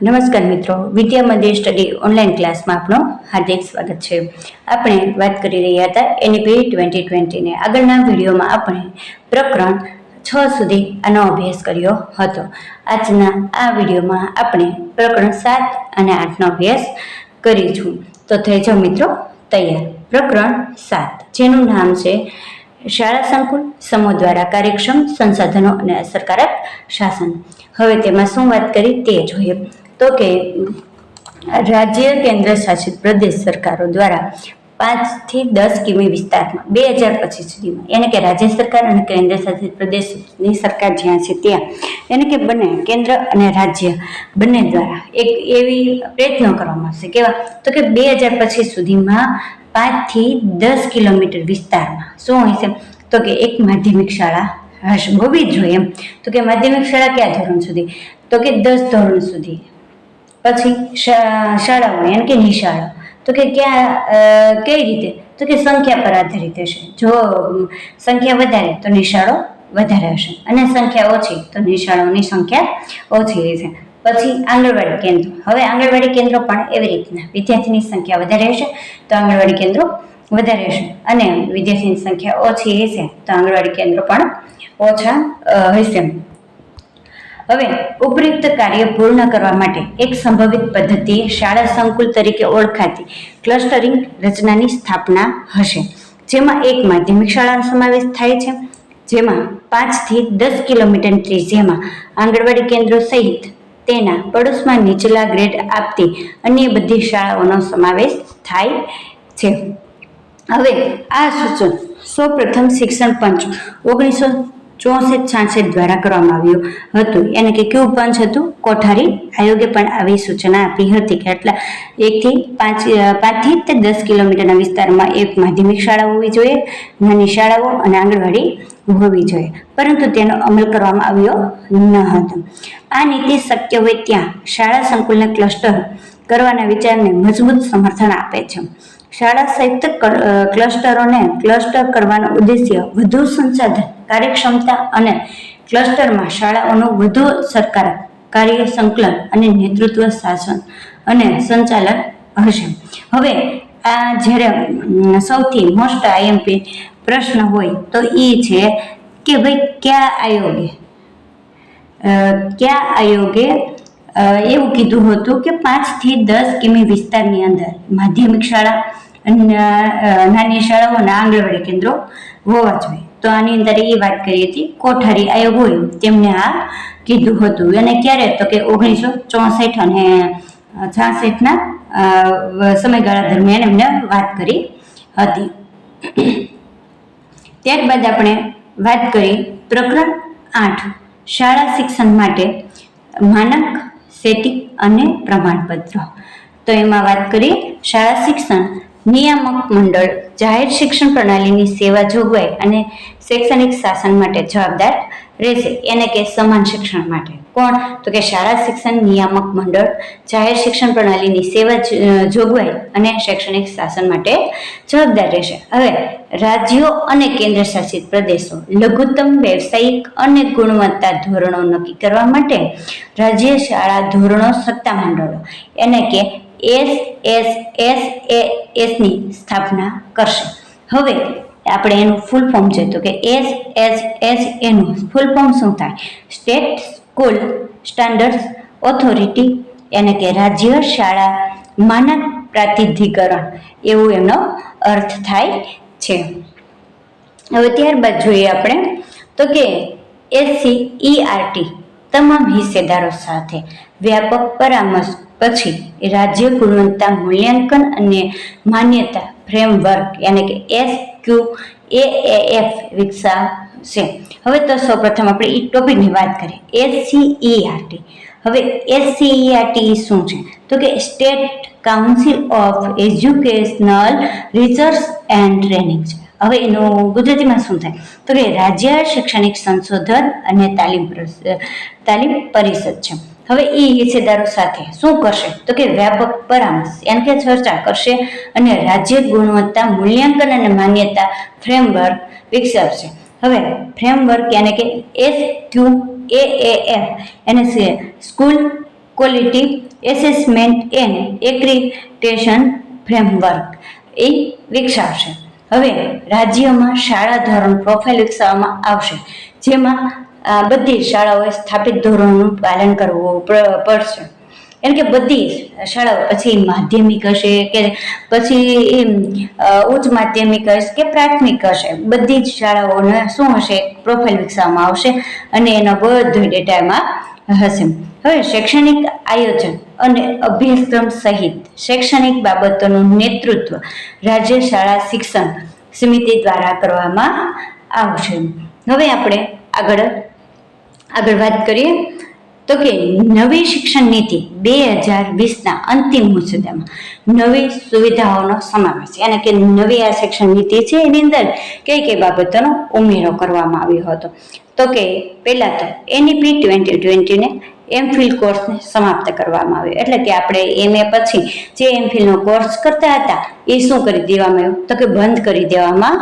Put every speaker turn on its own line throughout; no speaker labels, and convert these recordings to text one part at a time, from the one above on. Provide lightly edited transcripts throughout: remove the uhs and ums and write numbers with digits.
નમસ્કાર મિત્રો, Vidya Mandir study online ક્લાસમાં આપનું હાર્દિક સ્વાગત છે. આપણે વાત કરી રહ્યા હતા એનઈપી 2020 ને. આગળના વિડીયોમાં આપણે પ્રકરણ 6 સુધી આનો અભ્યાસ કર્યો હતો. આજના આ વિડીયોમાં આપણે પ્રકરણ 7 અને 8નો અભ્યાસ કરીશું. તો થઈ જાઓ મિત્રો તૈયાર. પ્રકરણ 7 જેનું નામ છે શાળા સંકુલ સમૂહ દ્વારા કાર્યક્ષમ સંસાધનો અને અસરકારક શાસન. હવે તેમાં શું વાત કરી તે જોઈએ. તો કે રાજ્ય કેન્દ્ર શાસિત પ્રદેશ સરકારો દ્વારા 5 થી 10 કિમી વિસ્તારમાં 2025 સુધીમાં, એટલે કે રાજ્ય સરકાર અને કેન્દ્ર શાસિત પ્રદેશની સરકાર જ્યાં છે ત્યાં, એટલે કે બંને કેન્દ્ર અને રાજ્ય બંને દ્વારા એક એવી પ્રયત્નો કરવામાં આવશે. કેવા? તો કે 2025 સુધીમાં 5 થી 10 કિલોમીટર વિસ્તારમાં શું હોય છે? તો કે એક માધ્યમિક શાળા હોવી જ જોઈએ. એમ તો કે માધ્યમિક શાળા કયા ધોરણ સુધી? તો કે 10 ધોરણ સુધી. પછી શાળાઓ એટલે કે નિશાળો, તો કે ક્યાં કઈ રીતે? તો કે સંખ્યા પર આધારિત હશે. જો સંખ્યા વધારે તો નિશાળો વધારે હશે, અને સંખ્યા ઓછી તો નિશાળોની સંખ્યા ઓછી હશે. પછી આંગણવાડી કેન્દ્રો. હવે આંગણવાડી કેન્દ્રો પણ એવી રીતના, વિદ્યાર્થીની સંખ્યા વધારે હશે તો આંગણવાડી કેન્દ્રો વધારે હશે, અને વિદ્યાર્થીની સંખ્યા ઓછી હશે તો આંગણવાડી કેન્દ્રો પણ ઓછા હશે. હવે ઉપયુક્ત કાર્ય પૂર્ણ કરવા માટે એક સંભવિત પદ્ધતિ શાળા સંકુલ તરીકે ઓળખાતી ક્લસ્ટરિંગ રચનાની સ્થાપના હશે, જેમાં એક માધ્યમિક શાળાનો સમાવેશ થાય છે, જેમાં 5 થી 10 કિલોમીટર ત્રિજ્યામાં આંગણવાડી કેન્દ્રો સહિત તેના પડોશમાં નીચલા ગ્રેડ આપતી અન્ય બધી શાળાઓનો સમાવેશ થાય છે. હવે આ સૂચન સૌપ્રથમ શિક્ષણ પંચ 1964-66 દ્વારા કરવામાં આવ્યું હતું. એને કે કેવું પંચ હતું? કોઠારી આયોગે પણ આવી સૂચના આપી હતી કે આટલા 1 થી 5 થી 10 કિલોમીટરના વિસ્તારમાં એક માધ્યમિક શાળા હોવી જોઈએ, નાની શાળાઓ અને આંગણવાડી હોવી જોઈએ, પરંતુ તેનો અમલ કરવામાં આવ્યો ન હતો. આ નીતિ શક્ય હોય ત્યાં શાળા સંકુલના ક્લસ્ટર કરવાના વિચારને મજબૂત સમર્થન આપે છે. શાળા સંયુક્ત ક્લસ્ટરોને ક્લસ્ટર કરવાનો ઉદ્દેશ્ય વધુ સંસાધન, કાર્યક્ષમતા અને ક્લસ્ટરમાં શાળાઓનું વધુ અસરકારક કાર્ય સંકલન અને નેતૃત્વ, શાસન અને સંચાલન હશે. હવે આ જ્યારે સૌથી મોસ્ટ આઈએમપી પ્રશ્ન હોય તો એ છે કે ભાઈ કયા આયોગે એવું કીધું હતું કે 5 થી 10 કિમી વિસ્તારની અંદર માધ્યમિક શાળા, નાની શાળાઓ અને આંગણવાડી કેન્દ્રો હોવા જોઈએ. તો આની અંદર એ વાત કરી હતી કોઠારી આયોગ હોય તેમને આ કીધું હતું. અને ક્યારે? તો કે 1964 અને 66ના સમયગાળા દરમિયાન એમને વાત કરી હતી. ત્યારબાદ આપણે વાત કરી પ્રકરણ 8 શાળા શિક્ષણ માટે માનક, સેટિંગ અને પ્રમાણપત્ર. તો એમાં વાત કરી શાળા શિક્ષણ નિયામક મંડળ જાહેર શિક્ષણ પ્રણાલીની સેવા જોગવાઈ અને શૈક્ષણિક શાસન માટે જવાબદાર રહેશે, એને કે સમાન શિક્ષણ માટે. કોણ? તો કે શાળા શિક્ષણ નિયામક મંડળ જાહેર શિક્ષણ પ્રણાલીની સેવા જોગવાઈ અને શૈક્ષણિક શાસન માટે જવાબદાર રહેશે. હવે રાજ્યો અને કેન્દ્ર શાસિત પ્રદેશો લઘુત્તમ વ્યવસાયિક અને ગુણવત્તા ધોરણો નક્કી કરવા માટે રાજ્ય શાળા ધોરણો સત્તામંડળો, એને કે SSSASની સ્થાપના કરશે. હવે આપણે એનું ફૂલ ફોર્મ છે તો કે SSSAનું ફૂલ ફોર્મ શું થાય? સ્ટેટ સ્કૂલ સ્ટાન્ડર્ડ્સ ઓથોરિટી, એને કે રાજ્ય શાળા માનક પ્રાધિકરણ, એવું એનો અર્થ થાય છે. હવે ત્યારબાદ જોઈએ આપણે તો કે SCERT તમામ હિસ્સેદારો સાથે વ્યાપક પરામર્શ પછી રાજ્ય ગુણવત્તા મૂલ્યાંકન અને માન્યતા ફ્રેમવર્ક, એટલે કે SQAAF વિકસાવશે. હવે તો સૌપ્રથમ આપણે એ ટોપિકની વાત કરીએ, SCERT. હવે SCERT શું છે? તો કે state council of educational research and training છે. હવે એનું ગુજરાતીમાં શું થાય? તો કે રાજ્ય શૈક્ષણિક સંશોધન અને તાલીમ પરિષદ છે. હવે એ હિસ્સેદારો સાથે શું કરશે? તો કે વ્યાપક પરામર્શ, એટલે કે ચર્ચા કરશે અને રાજ્ય ગુણવત્તા મૂલ્યાંકન અને માન્યતા ફ્રેમવર્ક વિકસાવશે. હવે ફ્રેમવર્ક એટલે કે SQAAF એને school quality assessment and accreditation framework એ વિકસાવશે. હવે રાજ્યમાં શાળા ધોરણ પ્રોફાઇલ વિકસાવવામાં આવશે, જેમાં બધી શાળાઓએ સ્થાપિત ધોરણોનું પાલન કરવું પડશે. એટલે કે બધી શાળાઓ, પછી માધ્યમિક હશે કે પછી ઉચ્ચ માધ્યમિક હશે કે પ્રાથમિક હશે, બધી જ શાળાઓને શું હશે, પ્રોફાઇલ વિકસાવવામાં આવશે અને એનો બધો ડેટા એમાં હશે. હવે શૈક્ષણિક આયોજન અને અભ્યાસક્રમ સહિત શૈક્ષણિક બાબતોનું નેતૃત્વ રાજ્ય શાળા શિક્ષણ સમિતિ દ્વારા કરવામાં આવશે. હવે આપણે આગળ વાત કરીએ તો કે નવી શિક્ષણ નીતિ 2020ના અંતિમ મુસદ્દામાં નવી સુવિધાઓનો સમાવેશ, એટલે કે નવી આ શિક્ષણ નીતિ છે એની અંદર કઈ બાબતોનો ઉમેરો કરવામાં આવ્યો હતો. તો કે પહેલા તો NEP 2020 એમફિલ કોર્સને સમાપ્ત કરવામાં આવ્યો. એટલે કે આપણે MA પછી જે એમફિલનો કોર્સ કરતા હતા એ શું કરી દેવામાં આવ્યું, તો કે બંધ કરી દેવામાં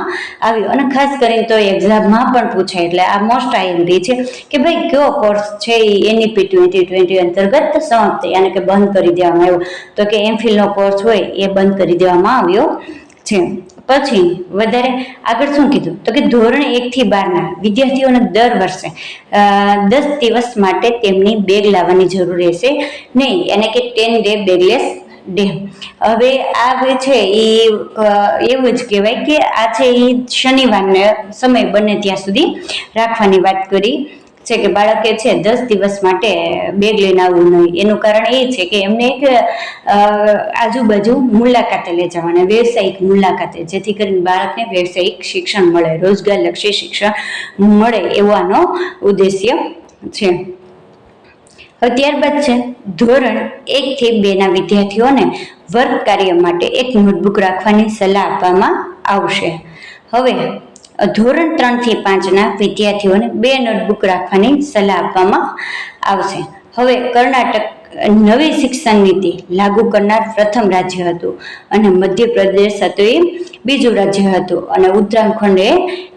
આવ્યું. અને ખાસ કરીને તો એક્ઝામમાં પણ પૂછાય, એટલે આ મોસ્ટ આઈએમપી છે કે ભાઈ કયો કોર્સ છે એ NEP 2020 અંતર્ગત સમાપ્ત, એટલે કે બંધ કરી દેવામાં આવ્યો. તો કે એમફિલનો કોર્સ હોય એ બંધ કરી દેવામાં આવ્યો છે. પછી વધારે આગળ શું કીધું, તો કે ધોરણ 1 થી 12ના વિદ્યાર્થીઓને દર વર્ષે 10 દિવસ માટે તેમની બેગ લાવવાની જરૂર રહેશે નહીં, એટલે કે 10 ડે બેગલેસ ડે. હવે આ છે એ એવું જ કહેવાય કે આ છે એ શનિવારને સમય બને ત્યાં સુધી રાખવાની વાત કરી છે કે બાળકે છે 10 દિવસ માટે બેગ લઈને આવવું નહીં. એનું કારણ એ છે કે એમને એક આજુબાજુ મુલાકાતે લઈ જવાના, વ્યવસાયિક મુલાકાતે, જેથી કરીને બાળકને વ્યવસાયિક શિક્ષણ મળે, રોજગારલક્ષી શિક્ષણ મળે એવો આનો ઉદ્દેશ્ય છે. હવે ત્યારબાદ છે ધોરણ 1 થી 2ના વિદ્યાર્થીઓને વર્ગ કાર્ય માટે એક નોટબુક રાખવાની સલાહ આપવામાં આવશે. હવે ધોરણ 3 થી 5ના વિદ્યાર્થીઓને 2 નોટબુક રાખવાની સલાહ આપવામાં આવશે. હવે કર્ણાટક નવી શિક્ષણ નીતિ લાગુ કરનાર પ્રથમ રાજ્ય હતું અને મધ્યપ્રદેશ હતું એ બીજું રાજ્ય હતું અને ઉત્તરાખંડ એ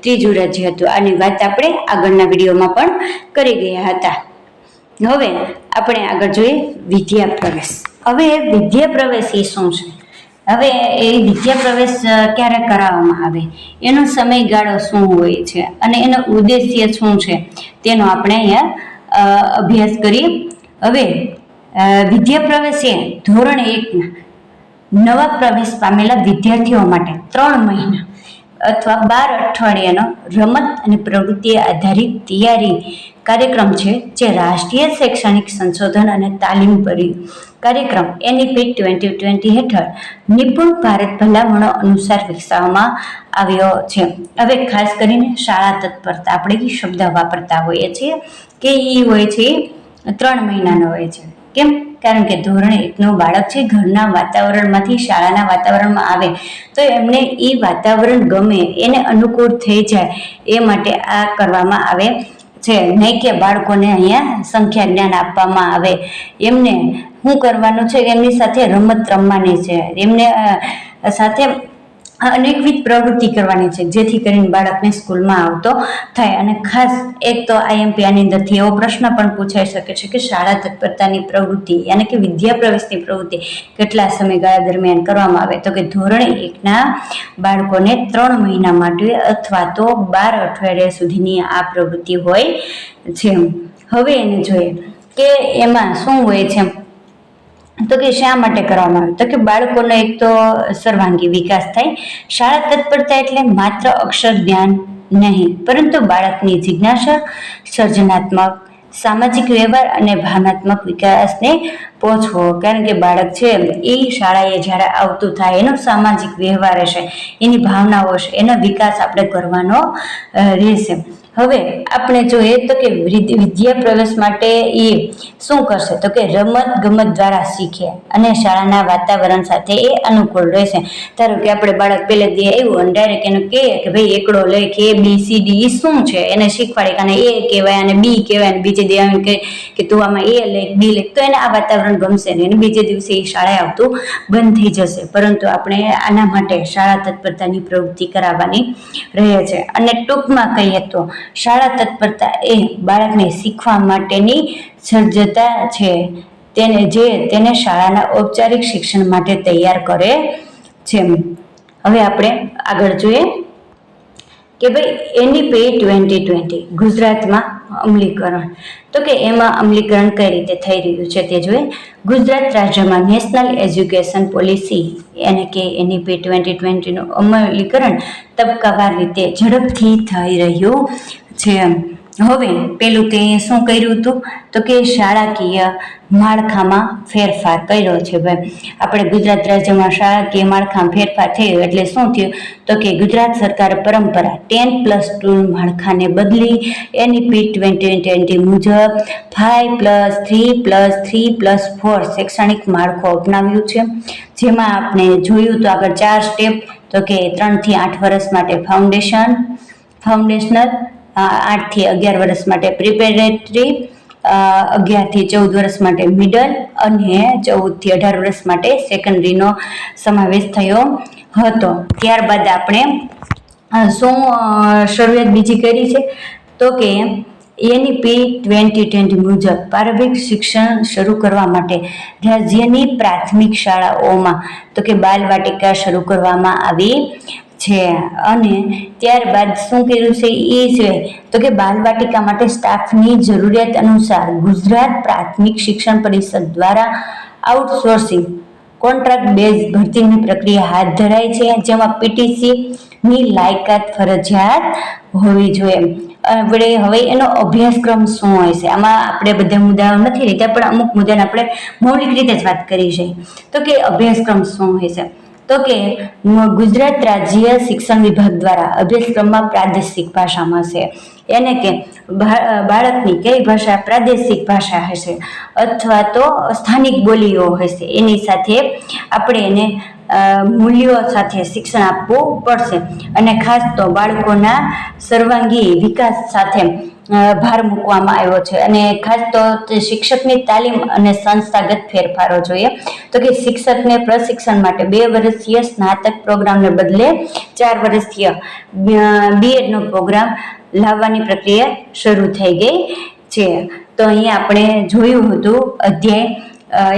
ત્રીજું રાજ્ય હતું. આની વાત આપણે આગળના વિડીયોમાં પણ કરી ગયા હતા. હવે આપણે આગળ જોઈએ વિદ્યા પ્રવેશ. હવે વિદ્યા પ્રવેશ એ શું છે? હવે એ વિદ્યા પ્રવેશ ક્યારે કરાવવામાં આવે, એનો સમયગાળો શું હોય છે અને એનો ઉદ્દેશ્ય શું છે તેનો આપણે અહીંયા અભ્યાસ કરીએ. હવે વિદ્યા પ્રવેશ એ ધોરણ 1ના નવા પ્રવેશ પામેલા વિદ્યાર્થીઓ માટે 3 મહિના અથવા 12 અઠવાડિયાનો રમત અને પ્રવૃત્તિ આધારિત તૈયારી કાર્યક્રમ છે, જે રાષ્ટ્રીય શૈક્ષણિક સંશોધન અને તાલીમ કાર્યક્રમ NEP 2020 હેઠળ નિપુણ ભારત ભલામણો અનુસાર વિકસાવવામાં આવ્યો છે. હવે ખાસ કરીને શાળા તત્પરતા આપણે એ શબ્દ વાપરતા હોઈએ છીએ કે એ હોય છે 3 મહિનાનો હોય છે. કેમ? કારણ કે ધોરણ 1નું બાળક છે ઘરના વાતાવરણમાંથી શાળાના વાતાવરણમાં આવે તો એમને એ વાતાવરણ ગમે, એને અનુકૂળ થઈ જાય એ માટે આ કરવામાં આવે છે. નહીં કે બાળકોને અહીંયા સંખ્યા જ્ઞાન આપવામાં આવે. એમને શું કરવાનું છે, એમની સાથે રમત રમવાની છે, એમને સાથે અનેકવિધ પ્રવૃત્તિ કરવાની છે, જેથી કરીને બાળકને સ્કૂલમાં આવતો થાય. અને ખાસ એક તો IMP આની અંદરથી એવો પ્રશ્ન પણ પૂછાઈ શકે છે કે શાળા તત્પરતાની પ્રવૃત્તિ એટલે કે વિદ્યા પ્રવેશની પ્રવૃત્તિ કેટલા સમયગાળા દરમિયાન કરવામાં આવે, તો કે ધોરણ 1ના બાળકોને 3 મહિના માટે અથવા તો 12 અઠવાડિયા સુધીની આ પ્રવૃત્તિ હોય છે. હવે એને જોઈએ કે એમાં શું હોય છે, તો કે શા માટે કરવામાં આવે, તો કે બાળકોનો એક તો સર્વાંગી વિકાસ થાય. શાળા તત્પરતા એટલે માત્ર અક્ષર જ્ઞાન નહીં, પરંતુ બાળકની જિજ્ઞાસા, સર્જનાત્મક, સામાજિક વ્યવહાર અને ભાવનાત્મક વિકાસને પહોંચવો. કારણ કે બાળક છે એ શાળાએ જ્યારે આવતું થાય એનો સામાજિક વ્યવહાર હશે, એની ભાવનાઓ હશે, એનો વિકાસ આપણે કરવાનો રહેશે. હવે આપણે જોઈએ તો કે વિદ્યા પ્રવેશ માટે એ શું કરશે, તો કે રમત ગમત દ્વારા શીખે અને શાળાના વાતાવરણ સાથે એ અનુકૂળ રહેશે. ધારો કે આપણે બાળક પહેલે દી આવ્યું અને ડાયરેક્ટ એને કહીએ કે ભાઈ એકડો લઈ કે ABCD એ શું છે એને શીખવાડે કે આને A કહેવાય અને B કહેવાય, અને બીજે દી આવીને કહે કે તું આમાં A લે B લે, તો એને આ વાતાવરણ ગમશે નહીં અને બીજે દિવસે એ શાળાએ આવતું બંધ થઈ જશે. પરંતુ આપણે આના માટે શાળા તત્પરતાની પ્રવૃત્તિ કરાવવાની રહે છે. અને ટૂંકમાં કહીએ તો શાળા તત્પરતા એ બાળકને શીખવા માટેની સજ્જતા છે, તેને શાળાના ઔપચારિક શિક્ષણ માટે તૈયાર કરે છે. હવે આપણે આગળ જોઈએ કે ભાઈ NEP 2020 ગુજરાતમાં અમલીકરણ. તો કે એમાં અમલીકરણ કઈ રીતે થઈ રહ્યું છે તે જોઈએ. ગુજરાત રાજ્યમાં નેશનલ એજ્યુકેશન પોલિસી એટલે કે NEP 2020નું અમલીકરણ તબક્કાવાર રીતે ઝડપથી થઈ રહ્યું છે. હવે પેલું તે શું કર્યું હતું તો કે શાળાકીય માળખામાં ફેરફાર કર્યો છે. ભાઈ આપણે ગુજરાત રાજ્યમાં શાળાકીય માળખામાં ફેરફાર થયો એટલે શું થયું તો કે ગુજરાત સરકાર પરંપરા 10+2 માળખાને બદલી NEP 2020 મુજબ 5+3+3+4 શૈક્ષણિક માળખું અપનાવ્યું છે. જેમાં આપણે જોયું તો આગળ 4 સ્ટેપ તો કે 3 થી 8 વર્ષ માટે ફાઉન્ડેશનલ, 8 થી 11 વર્ષ માટે પ્રિપેરેટરી, 11 થી 14 વર્ષ માટે મિડલ અને 14 થી 18 વર્ષ માટે સેકન્ડરીનો સમાવેશ થયો હતો. ત્યારબાદ આપણે શું શરૂઆત બીજી કરી છે તો કે NEP 2020 મુજબ પ્રારંભિક શિક્ષણ શરૂ કરવા માટે રાજ્યની પ્રાથમિક શાળાઓમાં તો કે બાલવાટિકા શરૂ કરવામાં આવી છે. અને ત્યારબાદ શું કર્યું છે એ છે તો કે બાલવાટિકા માટે સ્ટાફની જરૂરિયાત અનુસાર ગુજરાત પ્રાથમિક શિક્ષણ પરિષદ દ્વારા આઉટસોર્સિંગ કોન્ટ્રાક્ટ બેઝ ભરતીની પ્રક્રિયા હાથ ધરાય છે. જેમાં PTC ની લાયકાત ફરજિયાત હોવી જોઈએ. આપણે હવે એનો અભ્યાસક્રમ શું હોય છે આમાં આપણે બધા મુદ્દાઓ નથી લીધા પણ અમુક મુદ્દાને આપણે મૌલિક રીતે જ વાત કરી છે. તો કે અભ્યાસક્રમ શું હોય છે તો કે ગુજરાત રાજ્ય શિક્ષણ વિભાગ દ્વારા અભ્યાસક્રમમાં પ્રાદેશિક ભાષામાં છે એને કે બાળકની કઈ ભાષા પ્રાદેશિક ભાષા હશે અથવા તો સ્થાનિક બોલીઓ હશે એની સાથે આપણે એને મૂલ્યો સાથે શિક્ષણ આપવું પડશે. અને ખાસ તો બાળકોના સર્વાંગી વિકાસ સાથે ભાર મૂકવામાં આવ્યો છે. અને ખાસ તો શિક્ષકની તાલીમ અને સંસ્થાગત ફેરફારો જોઈએ તો કે શિક્ષકને પ્રશિક્ષણ માટે 2 વર્ષીય સ્નાતક પ્રોગ્રામને બદલે 4 વર્ષીય BEdનો પ્રોગ્રામ લાવવાની પ્રક્રિયા શરૂ થઈ ગઈ છે. તો અહીંયા આપણે જોયું હતું અધ્યાય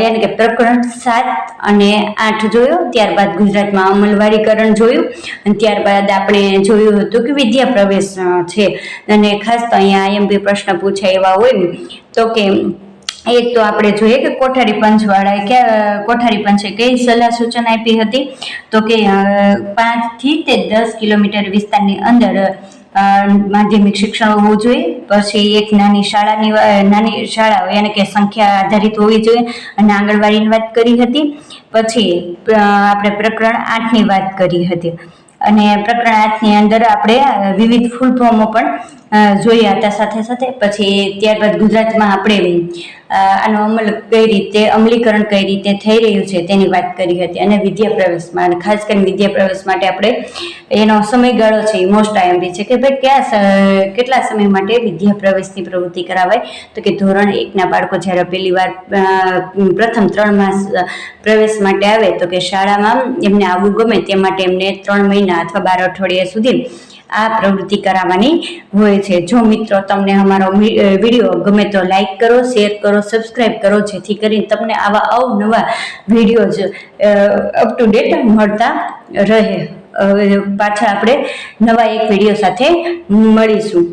યાની કે પ્રકરણ 7 અને 8 જોયું. ત્યારબાદ ગુજરાતમાં અમલવારીકરણ જોયું અને ત્યારબાદ આપણે જોયું હતું કે વિદ્યા પ્રવેશ છે. અને ખાસ તો અહીંયા IMP પ્રશ્ન પૂછાય એવા હોય તો કે એક તો આપણે જોઈએ કે કોઠારી પંચે કઈ સલાહ સૂચન આપી હતી તો કે 5 થી 10 કિલોમીટર વિસ્તારની અંદર માધ્યમિક શિક્ષણ હોવું જોઈએ. પછી એક નાની શાળા યાની કે સંખ્યા આધારિત હોવી જોઈએ અને આંગણવાડીની વાત કરી હતી. પછી આપણે પ્રકરણ 8ની વાત કરી હતી અને પ્રકરણ 8ની અંદર આપણે વિવિધ ફૂલ ફોર્મો પણ જોયા હતા સાથે સાથે. પછી ત્યારબાદ ગુજરાતમાં આપણે આનો અમલીકરણ કઈ રીતે થઈ રહ્યું છે તેની વાત કરી હતી. અને વિદ્યા પ્રવેશમાં અને ખાસ કરીને વિદ્યા પ્રવેશ માટે આપણે એનો સમયગાળો છે એ મોસ્ટ IMP છે કે ભાઈ કેટલા સમય માટે વિદ્યા પ્રવેશની પ્રવૃત્તિ કરાવાય તો કે ધોરણ 1ના બાળકો જ્યારે પહેલી વાર પ્રથમ 3 માસ પ્રવેશ માટે આવે તો કે શાળામાં એમને આવવું ગમે તે માટે એમને 3 મહિના અથવા 12 અઠવાડિયા સુધી આ પ્રવૃત્તિ કરાવવાની હોય છે. જો મિત્રો તમને અમારો વિડીયો ગમે તો લાઈક કરો, શેર કરો, સબસ્ક્રાઈબ કરો જેથી કરીને તમને આવા અવનવા વિડીયો જ અપ ટુ ડેટ મળતા રહે. પાછા આપણે નવા એક વિડીયો સાથે મળીશું.